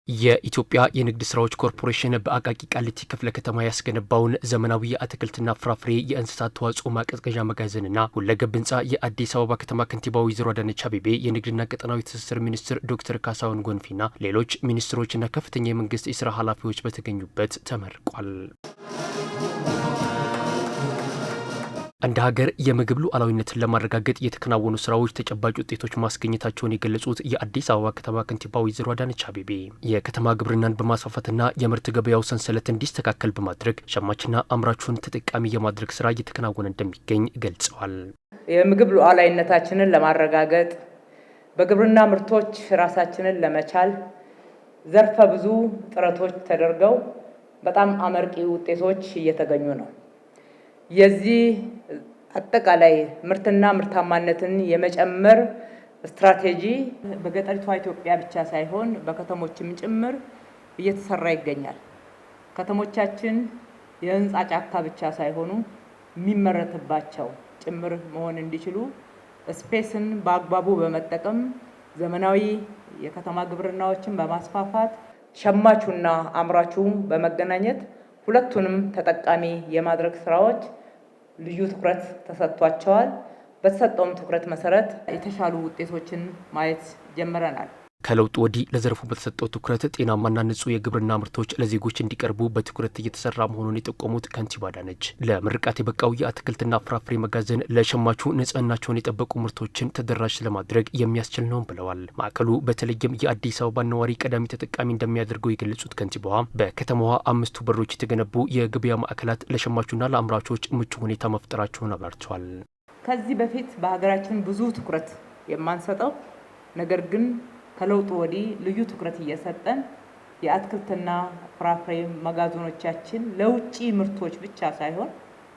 የኢትዮጵያ የንግድ ስራዎች ኮርፖሬሽን በአቃቂ ቃሊቲ ክፍለ ከተማ ያስገነባውን ዘመናዊ የአትክልትና ፍራፍሬ የእንስሳት ተዋጽኦ ማቀዝቀዣ መጋዘንና ሁለገብ ህንፃ የአዲስ አበባ ከተማ ከንቲባ ወይዘሮ አዳነች አቤቤ፣ የንግድና ቀጠናዊ ትስስር ሚኒስትር ዶክተር ካሳሁን ጎንፌና ሌሎች ሚኒስትሮችና ከፍተኛ የመንግስት የስራ ኃላፊዎች በተገኙበት ተመርቋል። እንደ ሀገር የምግብ ሉዓላዊነትን ለማረጋገጥ የተከናወኑ ስራዎች ተጨባጭ ውጤቶች ማስገኘታቸውን የገለጹት የአዲስ አበባ ከተማ ከንቲባ ወይዘሮ አዳነች አቤቤ የከተማ ግብርናን በማስፋፋትና የምርት ገበያው ሰንሰለት እንዲስተካከል በማድረግ ሸማችና አምራቹን ተጠቃሚ የማድረግ ስራ እየተከናወነ እንደሚገኝ ገልጸዋል። የምግብ ሉዓላዊነታችንን ለማረጋገጥ በግብርና ምርቶች ራሳችንን ለመቻል ዘርፈ ብዙ ጥረቶች ተደርገው በጣም አመርቂ ውጤቶች እየተገኙ ነው። የዚህ አጠቃላይ ምርትና ምርታማነትን የመጨመር ስትራቴጂ በገጠሪቷ ኢትዮጵያ ብቻ ሳይሆን በከተሞችም ጭምር እየተሰራ ይገኛል። ከተሞቻችን የህንፃ ጫካ ብቻ ሳይሆኑ የሚመረትባቸው ጭምር መሆን እንዲችሉ ስፔስን በአግባቡ በመጠቀም ዘመናዊ የከተማ ግብርናዎችን በማስፋፋት ሸማቹና አምራቹ በመገናኘት ሁለቱንም ተጠቃሚ የማድረግ ስራዎች ልዩ ትኩረት ተሰጥቷቸዋል። በተሰጠውም ትኩረት መሰረት የተሻሉ ውጤቶችን ማየት ጀምረናል። ከለውጥ ወዲህ ለዘርፉ በተሰጠው ትኩረት ጤናማና ንጹህ የግብርና ምርቶች ለዜጎች እንዲቀርቡ በትኩረት እየተሰራ መሆኑን የጠቆሙት ከንቲባ አዳነች ለምርቃት የበቃው የአትክልትና ፍራፍሬ መጋዘን ለሸማቹ ንጽህናቸውን የጠበቁ ምርቶችን ተደራሽ ለማድረግ የሚያስችል ነው ብለዋል። ማዕከሉ በተለይም የአዲስ አበባ ነዋሪ ቀዳሚ ተጠቃሚ እንደሚያደርገው የገለጹት ከንቲባዋ በከተማዋ 5 በሮች የተገነቡ የገበያ ማዕከላት ለሸማቹና ለአምራቾች ምቹ ሁኔታ መፍጠራቸውን አብራርተዋል። ከዚህ በፊት በሀገራችን ብዙ ትኩረት የማንሰጠው ነገር ግን ከለውጡ ወዲህ ልዩ ትኩረት እየሰጠን የአትክልትና ፍራፍሬ መጋዘኖቻችን ለውጭ ምርቶች ብቻ ሳይሆን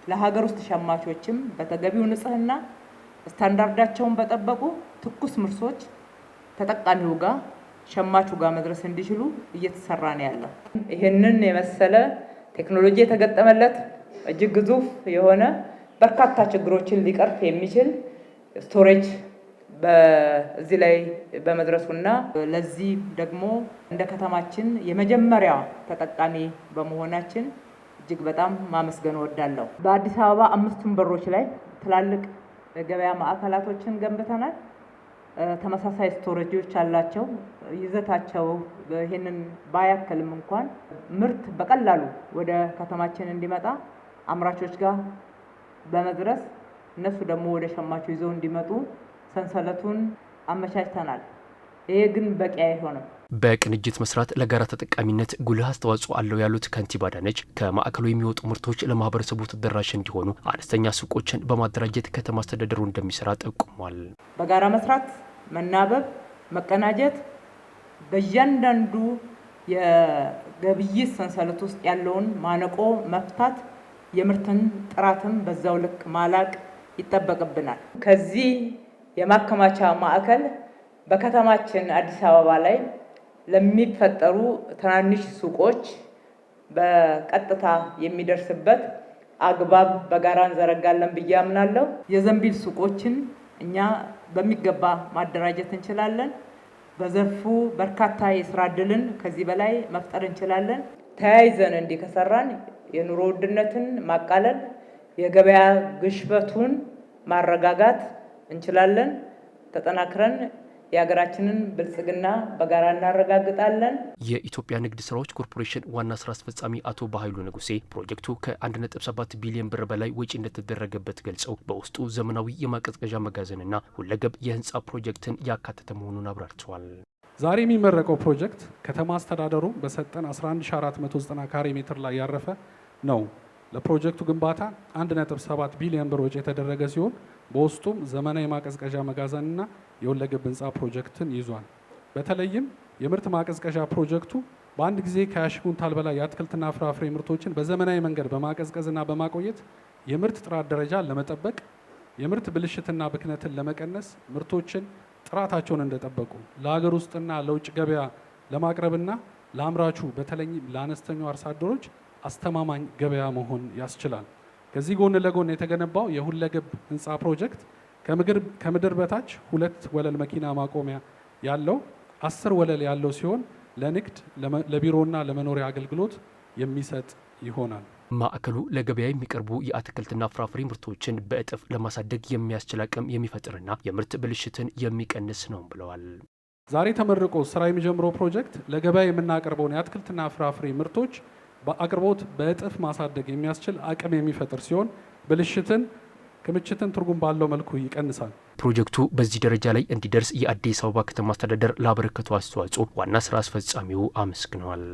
ለሀገር ውስጥ ሸማቾችም በተገቢው ንጽህና ስታንዳርዳቸውን በጠበቁ ትኩስ ምርቶች ተጠቃሚው ጋር ሸማቹ ጋር መድረስ እንዲችሉ እየተሰራ ነው ያለው። ይህንን የመሰለ ቴክኖሎጂ የተገጠመለት እጅግ ግዙፍ የሆነ በርካታ ችግሮችን ሊቀርፍ የሚችል ስቶሬጅ በዚህ ላይ በመድረሱና ለዚህ ደግሞ እንደ ከተማችን የመጀመሪያ ተጠቃሚ በመሆናችን እጅግ በጣም ማመስገን እወዳለሁ። በአዲስ አበባ 5 በሮች ላይ ትላልቅ የገበያ ማዕከላቶችን ገንብተናል። ተመሳሳይ ስቶሬጆች አላቸው። ይዘታቸው ይሄንን ባያከልም እንኳን ምርት በቀላሉ ወደ ከተማችን እንዲመጣ አምራቾች ጋር በመድረስ እነሱ ደግሞ ወደ ሸማቹ ይዘው እንዲመጡ ሰንሰለቱን አመቻችተናል። ይሄ ግን በቂ አይሆንም። በቅንጅት መስራት ለጋራ ተጠቃሚነት ጉልህ አስተዋጽኦ አለው ያሉት ከንቲባ አዳነች ከማዕከሉ የሚወጡ ምርቶች ለማህበረሰቡ ተደራሽ እንዲሆኑ አነስተኛ ሱቆችን በማደራጀት ከተማ አስተዳደሩ እንደሚሰራ ጠቁሟል። በጋራ መስራት፣ መናበብ፣ መቀናጀት በእያንዳንዱ የግብይት ሰንሰለት ውስጥ ያለውን ማነቆ መፍታት፣ የምርትን ጥራትን በዛው ልክ ማላቅ ይጠበቅብናል። ከዚህ የማከማቻ ማዕከል በከተማችን አዲስ አበባ ላይ ለሚፈጠሩ ትናንሽ ሱቆች በቀጥታ የሚደርስበት አግባብ በጋራ እንዘረጋለን ብዬ አምናለሁ። የዘንቢል ሱቆችን እኛ በሚገባ ማደራጀት እንችላለን። በዘርፉ በርካታ የስራ ዕድልን ከዚህ በላይ መፍጠር እንችላለን። ተያይዘን እንዲህ ከሰራን የኑሮ ውድነትን ማቃለል፣ የገበያ ግሽበቱን ማረጋጋት እንችላለን። ተጠናክረን የሀገራችንን ብልጽግና በጋራ እናረጋግጣለን። የኢትዮጵያ ንግድ ስራዎች ኮርፖሬሽን ዋና ስራ አስፈጻሚ አቶ በኃይሉ ንጉሴ ፕሮጀክቱ ከ1.7 ቢሊዮን ብር በላይ ወጪ እንደተደረገበት ገልጸው በውስጡ ዘመናዊ የማቀዝቀዣ መጋዘንና ሁለገብ የህንፃ ፕሮጀክትን ያካተተ መሆኑን አብራርተዋል። ዛሬ የሚመረቀው ፕሮጀክት ከተማ አስተዳደሩ በሰጠን 11490 ካሬ ሜትር ላይ ያረፈ ነው። ለፕሮጀክቱ ግንባታ 1.7 ቢሊዮን ብር ወጪ የተደረገ ሲሆን በውስጡም ዘመናዊ ማቀዝቀዣ መጋዘንና የሁለገብ ህንፃ ፕሮጀክትን ይዟል። በተለይም የምርት ማቀዝቀዣ ፕሮጀክቱ በአንድ ጊዜ ከ20 ኩንታል በላይ የአትክልትና ፍራፍሬ ምርቶችን በዘመናዊ መንገድ በማቀዝቀዝና በማቆየት የምርት ጥራት ደረጃ ለመጠበቅ፣ የምርት ብልሽትና ብክነትን ለመቀነስ፣ ምርቶችን ጥራታቸውን እንደጠበቁ ለሀገር ውስጥና ለውጭ ገበያ ለማቅረብና ለአምራቹ በተለይም ለአነስተኛው አርሶ አደሮች አስተማማኝ ገበያ መሆን ያስችላል። ከዚህ ጎን ለጎን የተገነባው የሁለገብ ህንፃ ፕሮጀክት ከምድር በታች 2 ወለል መኪና ማቆሚያ ያለው 10 ወለል ያለው ሲሆን ለንግድ ለቢሮና ለመኖሪያ አገልግሎት የሚሰጥ ይሆናል። ማዕከሉ ለገበያ የሚቀርቡ የአትክልትና ፍራፍሬ ምርቶችን በእጥፍ ለማሳደግ የሚያስችል አቅም የሚፈጥርና የምርት ብልሽትን የሚቀንስ ነው ብለዋል። ዛሬ ተመርቆ ስራ የሚጀምረው ፕሮጀክት ለገበያ የምናቀርበውን የአትክልትና ፍራፍሬ ምርቶች በአቅርቦት በእጥፍ ማሳደግ የሚያስችል አቅም የሚፈጥር ሲሆን ክምችትን ትርጉም ባለው መልኩ ይቀንሳል። ፕሮጀክቱ በዚህ ደረጃ ላይ እንዲደርስ የአዲስ አበባ ከተማ አስተዳደር ላበረከቱ አስተዋጽኦ ዋና ስራ አስፈጻሚው አመስግነዋል።